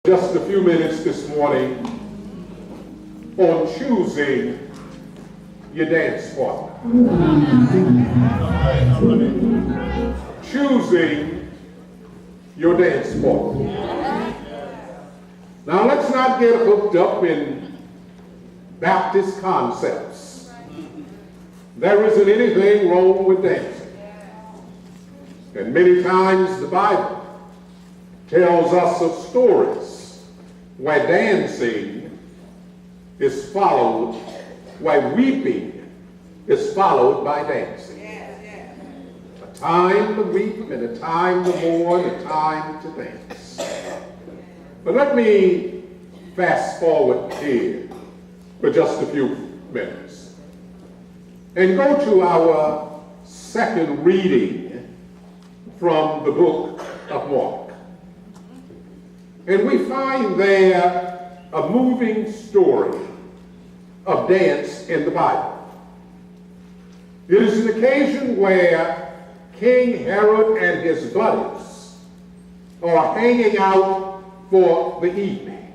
Just a few minutes this morning on choosing your dance partner. Choosing your dance partner. Now let's not get hooked up in Baptist concepts. There isn't anything wrong with dancing. And many times the Bible tells us of stories where dancing is followed, where weeping is followed by dancing. A time to weep and a time to mourn, a time to dance. But let me fast forward here for just a few minutes and go to our second reading from the book of Mark. And we find there a moving story of dance in the Bible. It is an occasion where King Herod and his buddies are hanging out for the evening.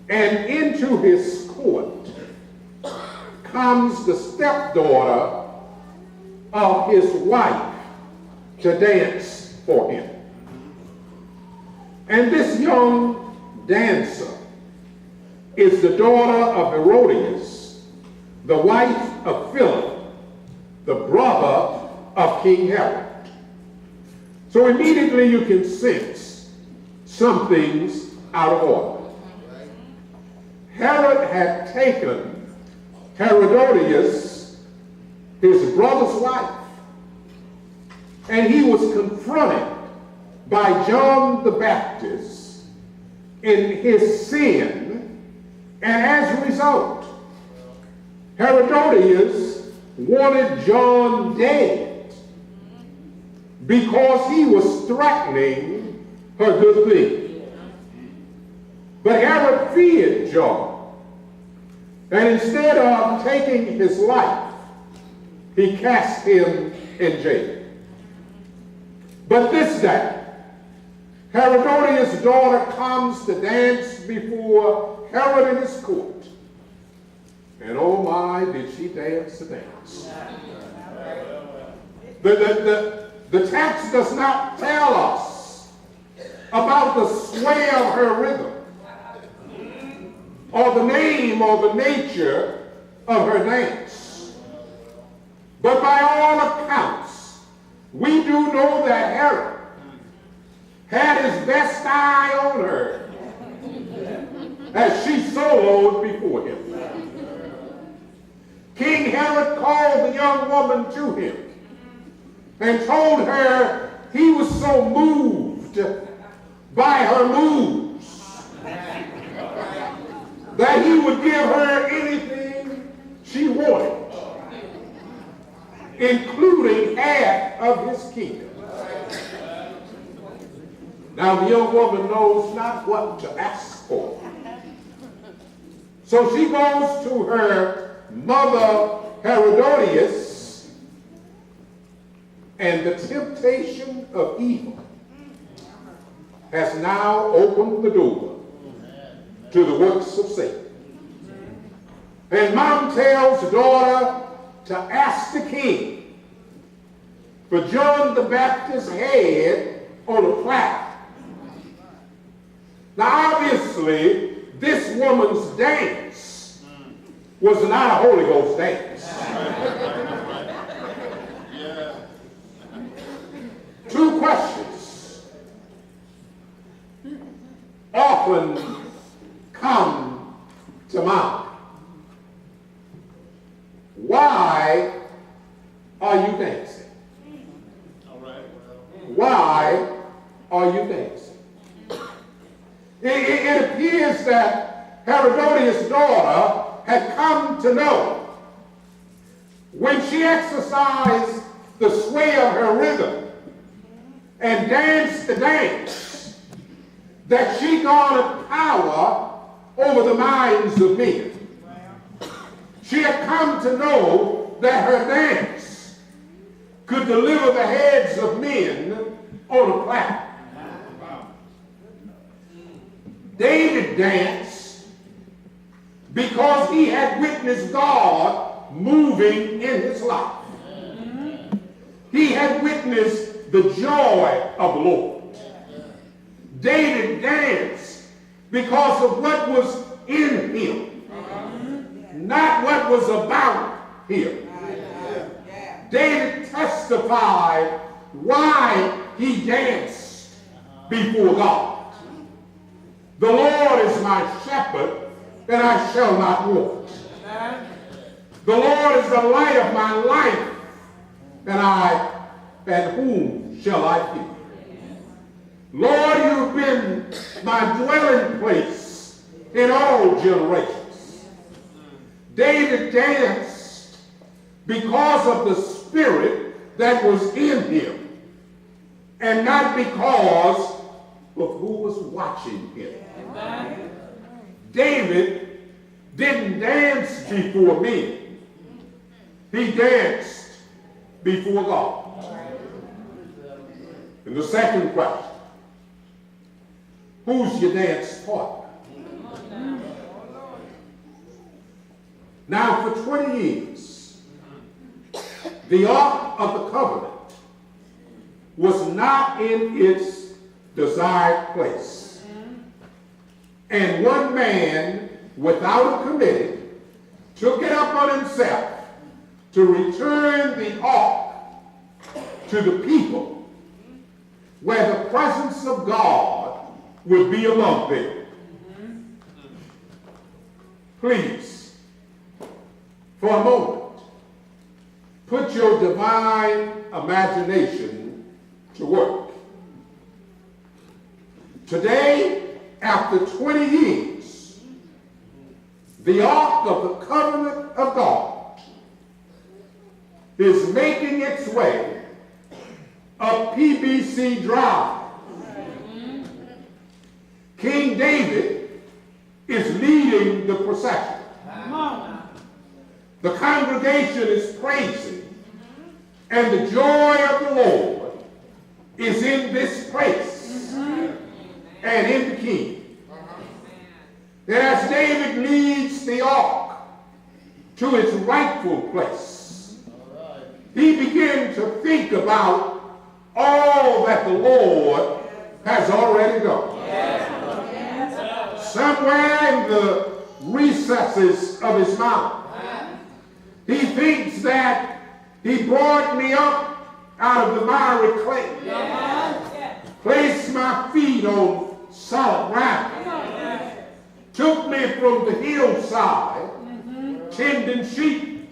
And into his court comes the stepdaughter of his wife to dance for him. And this young dancer is the daughter of Herodias, the wife of Philip, the brother of King Herod. So immediately you can sense something's out of order. Herod had taken Herodias, his brother's wife, and he was confronted by John the Baptist in his sin, and as a result, Herodias wanted John dead because he was threatening her good thing. But Herod feared John, and instead of taking his life, he cast him in jail. But this day, Herodias' daughter comes to dance before Herod in his court. And oh my, did she dance the dance. The text does not tell us about the sway of her rhythm, or the name or the nature of her dance. But by all accounts, we do know that Herod had his best eye on her as she soloed before him. King Herod called the young woman to him and told her he was so moved by her moves that he would give her anything she wanted, including half of his kingdom. Now the young woman knows not what to ask for. So she goes to her mother Herodias, and the temptation of evil has now opened the door to the works of Satan. And mom tells the daughter to ask the king for John the Baptist's head on a platter. Now obviously, this woman's dance was not a Holy Ghost dance. Two questions often come to mind. Why are you dancing? Why are you dancing? It appears that Herodias' daughter had come to know when she exercised the sway of her rhythm and danced the dance that she garnered power over the minds of men. She had come to know that her dance could deliver the heads of men on a platter. David danced because he had witnessed God moving in his life. He had witnessed the joy of the Lord. David danced because of what was in him, not what was about him. David testified why he danced before God. The Lord is my shepherd, and I shall not want. The Lord is the light of my life, and whom shall I fear? Lord, you've been my dwelling place in all generations. David danced because of the spirit that was in him, and not because of who was watching him. David didn't dance before me. He danced before God. And the second question, who's your dance partner? Now, for 20 years, the Ark of the Covenant was not in its desired place. And one man, without a committee, took it up on himself to return the ark to the people where the presence of God would be among them. Please, for a moment, put your divine imagination to work. Today, after 20 years, the Ark of the Covenant of God is making its way up PBC Drive. King David is leading the procession. The congregation is praising, and the joy of the Lord is in this place and in the king. And as David leads the ark to its rightful place, he began to think about all that the Lord has already done. Somewhere in the recesses of his mind, he thinks that he brought me up out of the miry clay, placed my feet on solid ground, took me from the hillside, tending sheep,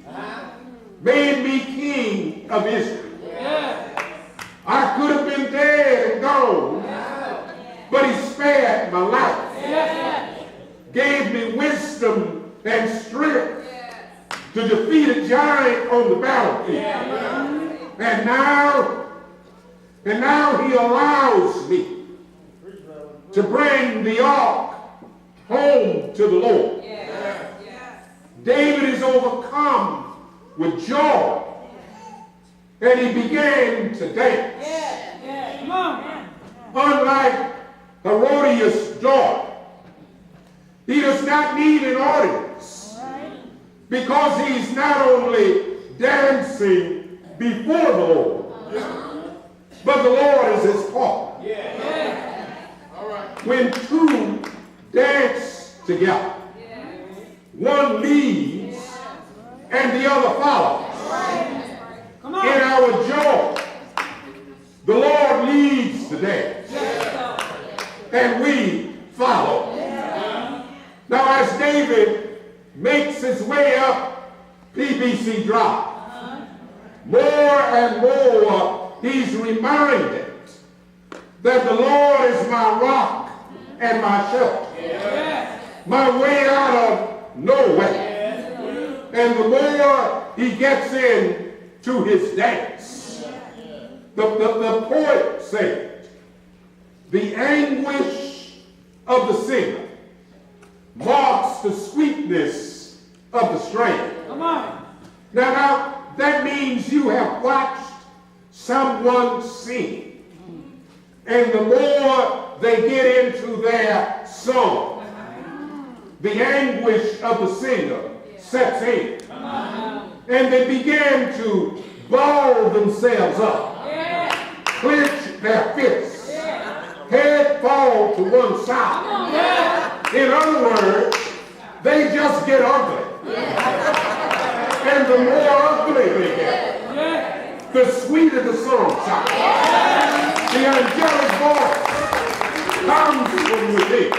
made me king of Israel. I could have been dead and gone, but he spared my life, gave me wisdom and strength to defeat a giant on the battlefield. And now he allows me to bring the ark home to the Lord. David is overcome with joy, and he began to dance. Unlike Herodias' daughter, he does not need an audience, because he's not only dancing before the Lord, but the Lord is his partner. When two dance together, one leads and the other follows. In our joy, the Lord leads the dance, and we follow. Now, as David makes his way up PBC Drive, more and more he's reminded that the Lord is my rock and my shelter, my way out of nowhere. And the more he gets into his dance, the poet said, the anguish of the singer marks the sweetness of the strain. Now, that means you have watched someone sing, and the more they get into their song, the anguish of the singer sets in. And they began to ball themselves up, clench their fists, head fall to one side. In other words, they just get ugly. And the more ugly they get, the sweeter the song sounds. The angelic voice comes from within.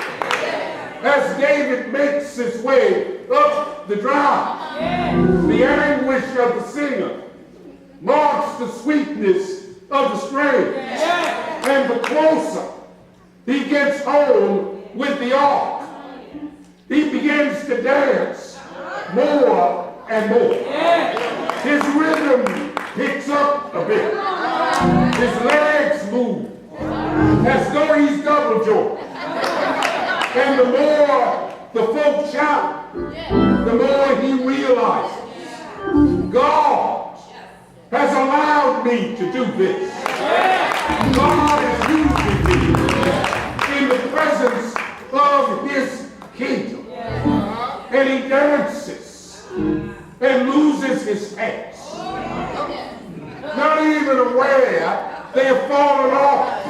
As David makes his way up the drive, the anguish of the singer marks the sweetness of the strain. And the closer he gets home with the ark, he begins to dance more and more. His rhythm picks up a bit. His legs move as though he's double jointed. And the more the folk shout, the more he realizes God has allowed me to do this. God is using me in the presence of his kingdom. And he dances and loses his pants. Not even aware they have fallen off.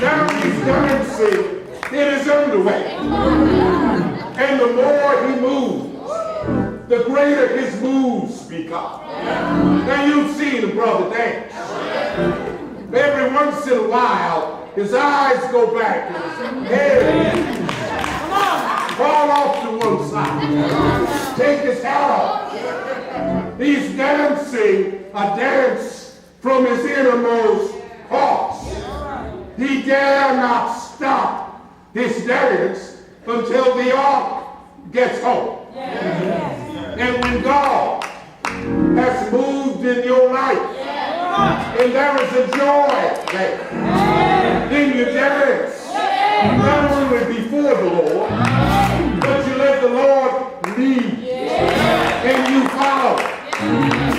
Now he's dancing in his underwear. And the more he moves, the greater his moves become. Now you've seen a brother dance. Every once in a while, his eyes go back and his head fall off to one side. Take his hat off. He's dancing a dance from his innermost parts. He dare not stop his dance until the ark gets home. And when God has moved in your life, and there is a joy there, then you dance. Not only before the Lord, but you let the Lord lead, and you follow.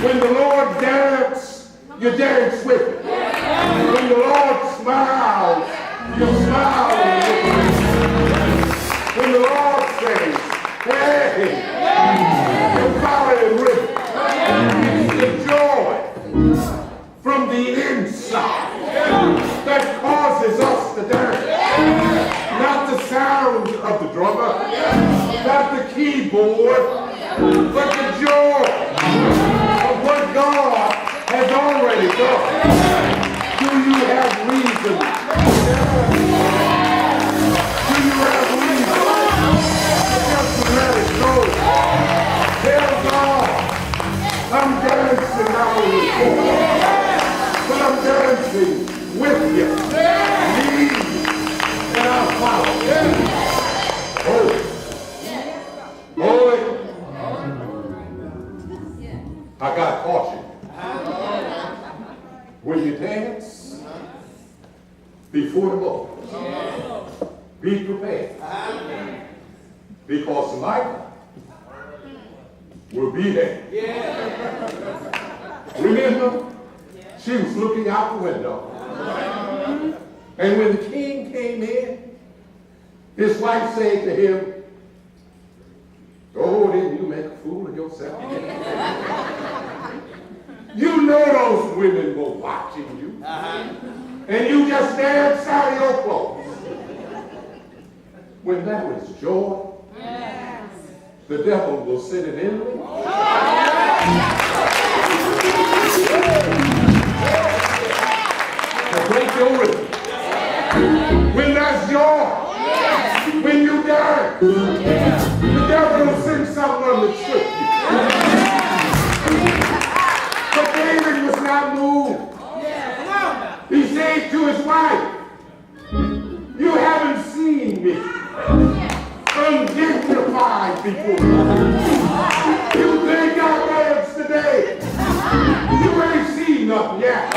When the Lord dances, you dance with him. When the Lord smiles, you smile with him. When the Lord says, hey, you follow him with him. It's the joy from the inside that causes us to dance. Not the sound of the drummer, not the keyboard, but the joy of what God has already done. Do you have reason? Do you have reason just to let it go? Tell God, I'm dancing now with you, but I'm dancing with you. Lead, and I'll follow. Boy, I got caution. When you dance before the Lord, be prepared. Because Michael will be there. Remember, she was looking out the window. And when the king came in, his wife said to him, oh, didn't you make a fool of yourself? You know those women were watching you. And you just danced out of your clothes. When that was joy, the devil will sit in envy. To break your rhythm. When that's joy, when you dance, the devil will sing something on the trick you. But David was not moved. He said to his wife, you haven't seen me undignified before. You think I dance today? You ain't seen nothing yet.